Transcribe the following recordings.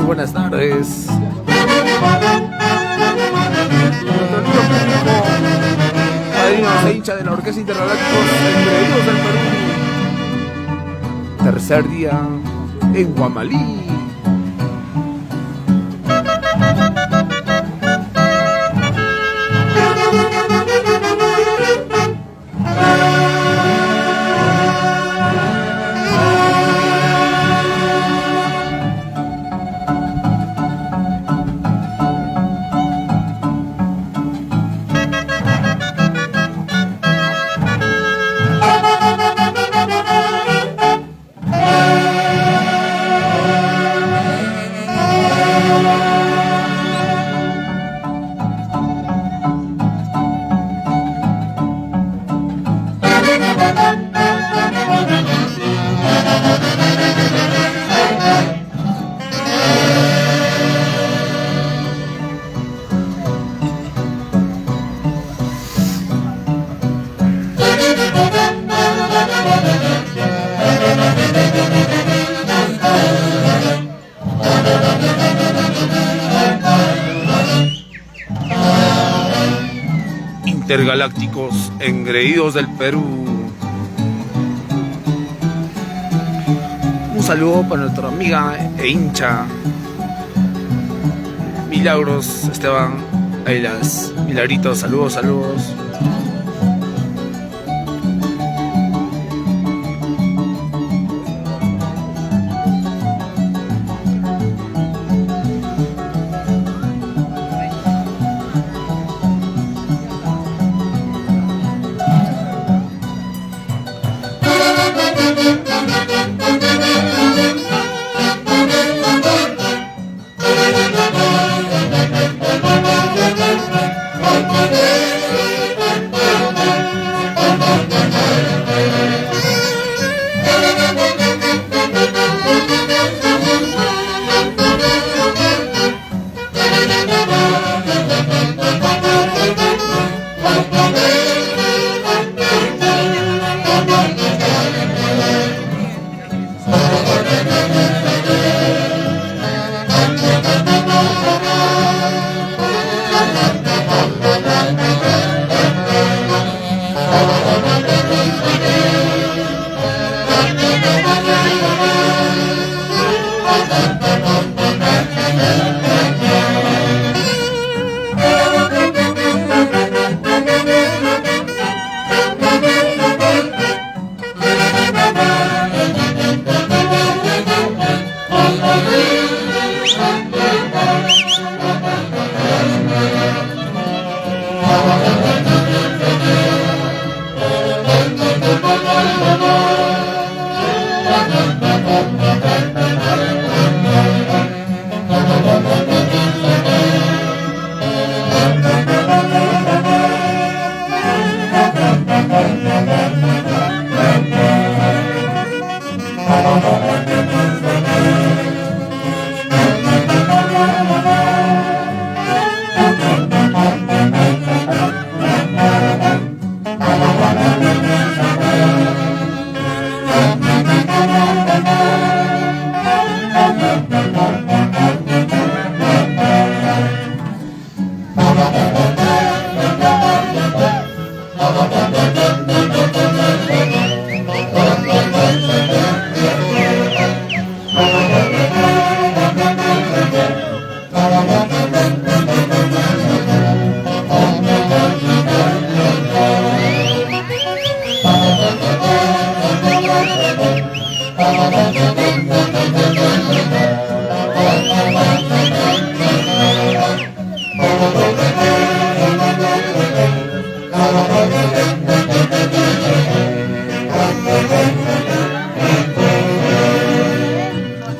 Buenas tardes. Padrinos e hincha de la Orquesta Intergalácticos Engreídos del Perú. Tercer día en Guamalí. Intergalácticos Engreídos del Perú. Un saludo para nuestra amiga e hincha Milagros Esteban Ailas. Milagritos, saludos, saludos.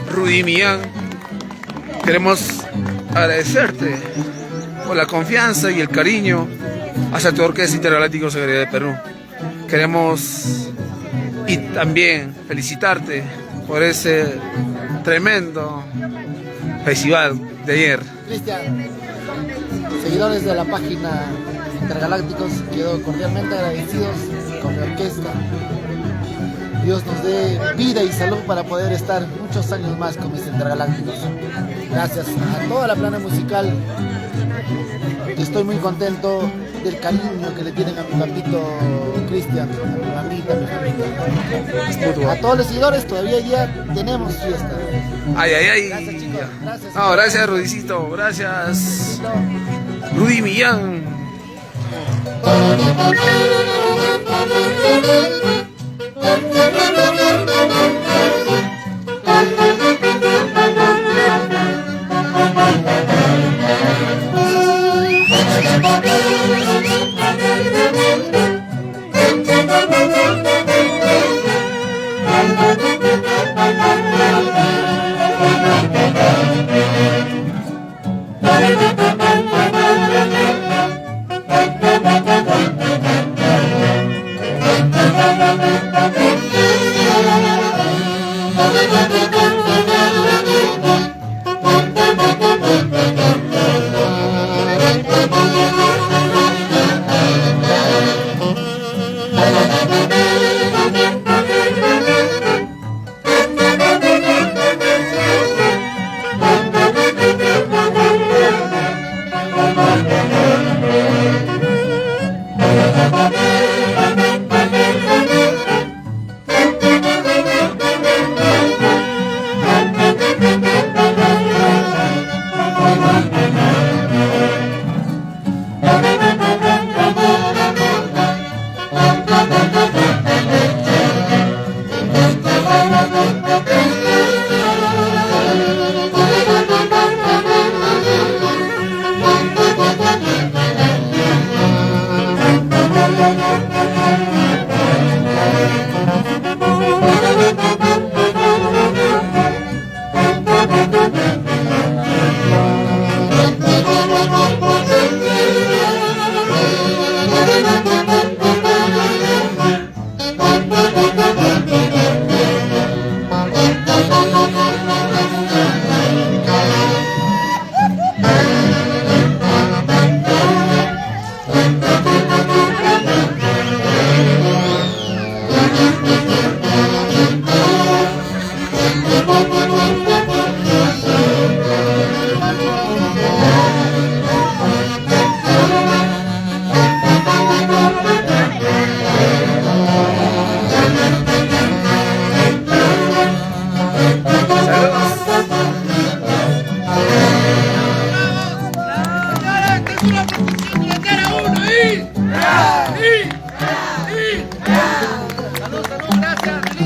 Rudy Millán, queremos agradecerte por la confianza y el cariño hacia tu Orquesta Intergaláctico Sagrada de Perú. Queremos y también felicitarte por ese tremendo festival de ayer. Cristian, seguidores de la página Intergalácticos, quedo cordialmente agradecidos con mi orquesta. Dios nos dé vida y salud para poder estar muchos años más con mis Intergalácticos. Gracias a toda la plana musical. Estoy muy contento del cariño que le tienen a mi papito Cristian, a mi mamita, a mi familia. A todos los seguidores, todavía ya tenemos fiesta. Ay, ay, ay. Gracias, chicos. Gracias. No, gracias, Rudicito. Gracias. Rudy Millán.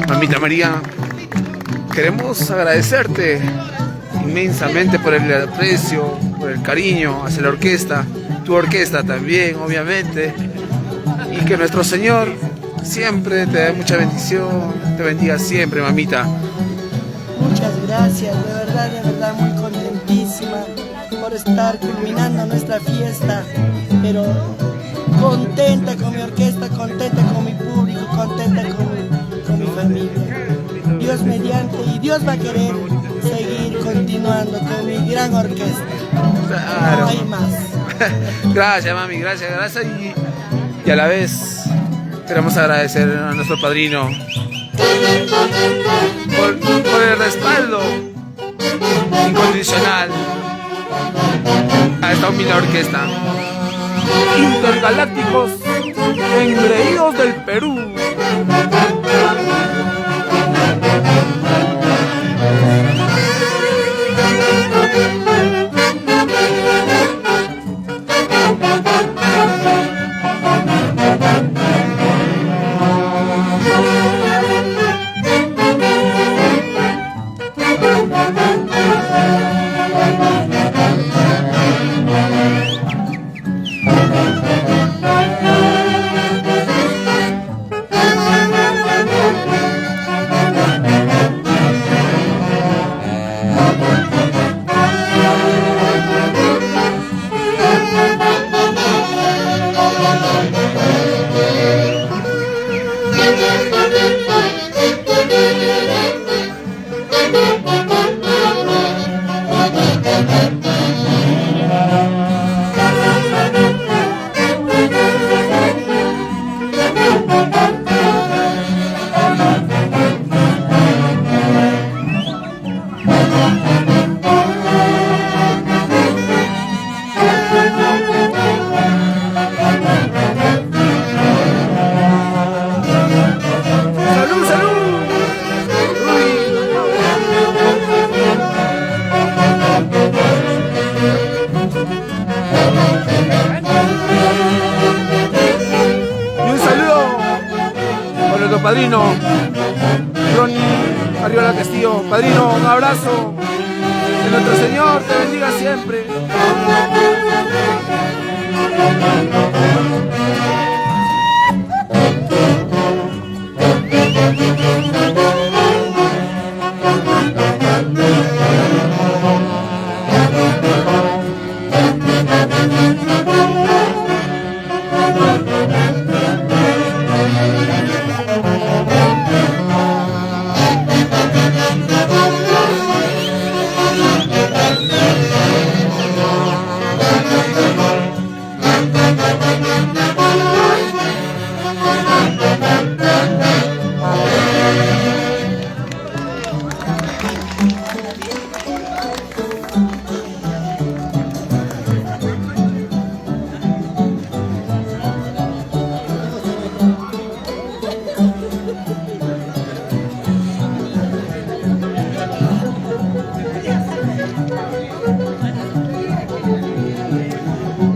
Mamita María, queremos agradecerte inmensamente por el aprecio, por el cariño hacia la orquesta, tu orquesta también, obviamente, y que nuestro Señor siempre te dé mucha bendición, te bendiga siempre, mamita. Muchas gracias, de verdad muy contentísima por estar culminando nuestra fiesta, pero contenta con mi orquesta, contenta con mi público, contenta con mi familia. Dios mediante, y Dios va a querer seguir continuando con mi gran orquesta. Claro. No hay más. Gracias, mami, gracias. Y a la vez queremos agradecer a nuestro padrino por el respaldo incondicional a esta humilde orquesta. Intergalácticos Engreídos del Perú. Padrino Ronnie Arriola Castillo. Padrino, un abrazo. Que nuestro Señor te bendiga siempre.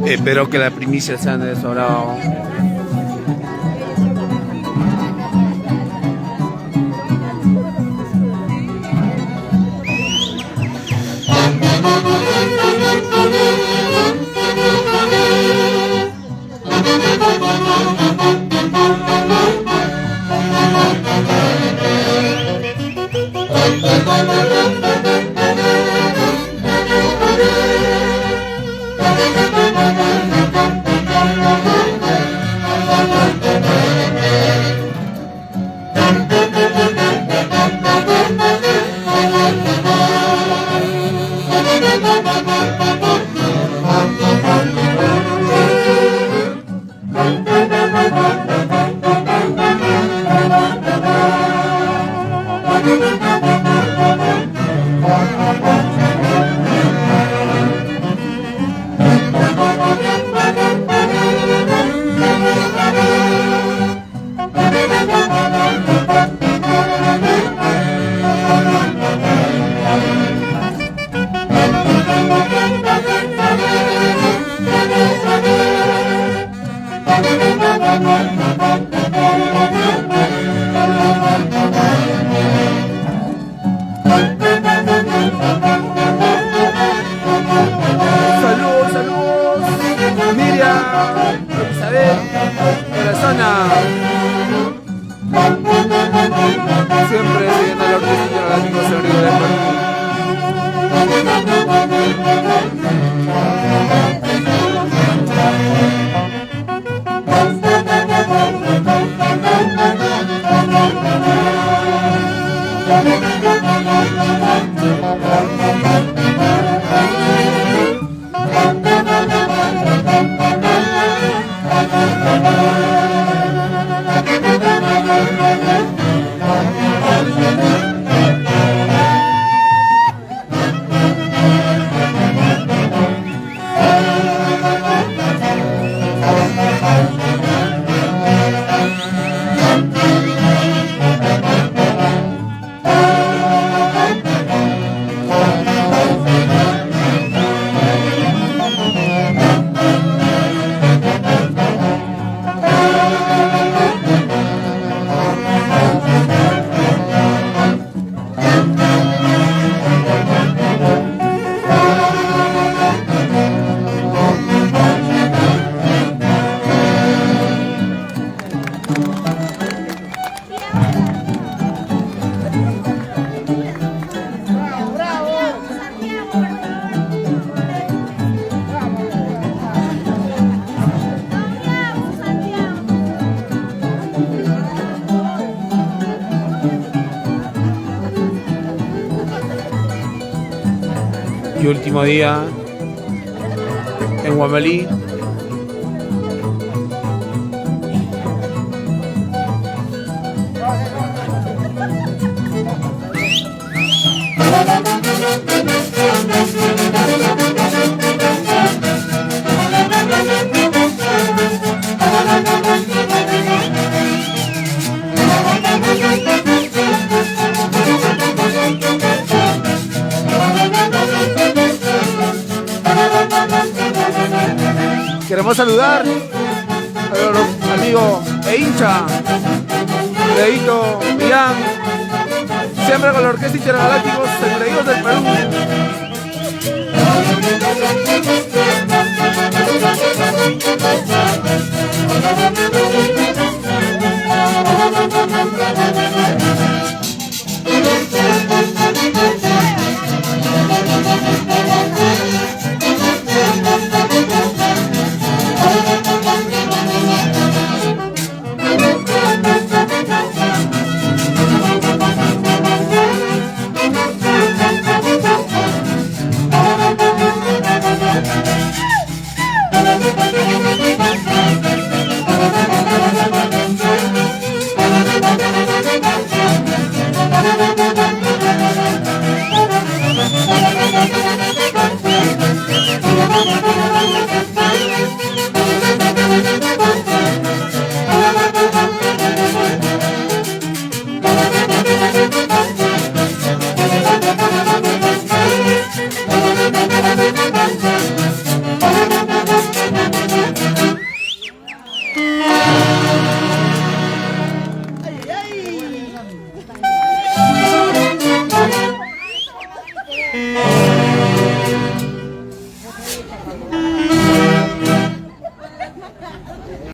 Espero que la primicia sea de Sobrado. Siempre siguiendo la orquesta intergaláctica sobre el Río y último día en Huamalí. Queremos saludar al amigo e hincha Leito Millán, siempre con la Orquesta Intergalácticos, Engreídos del Perú.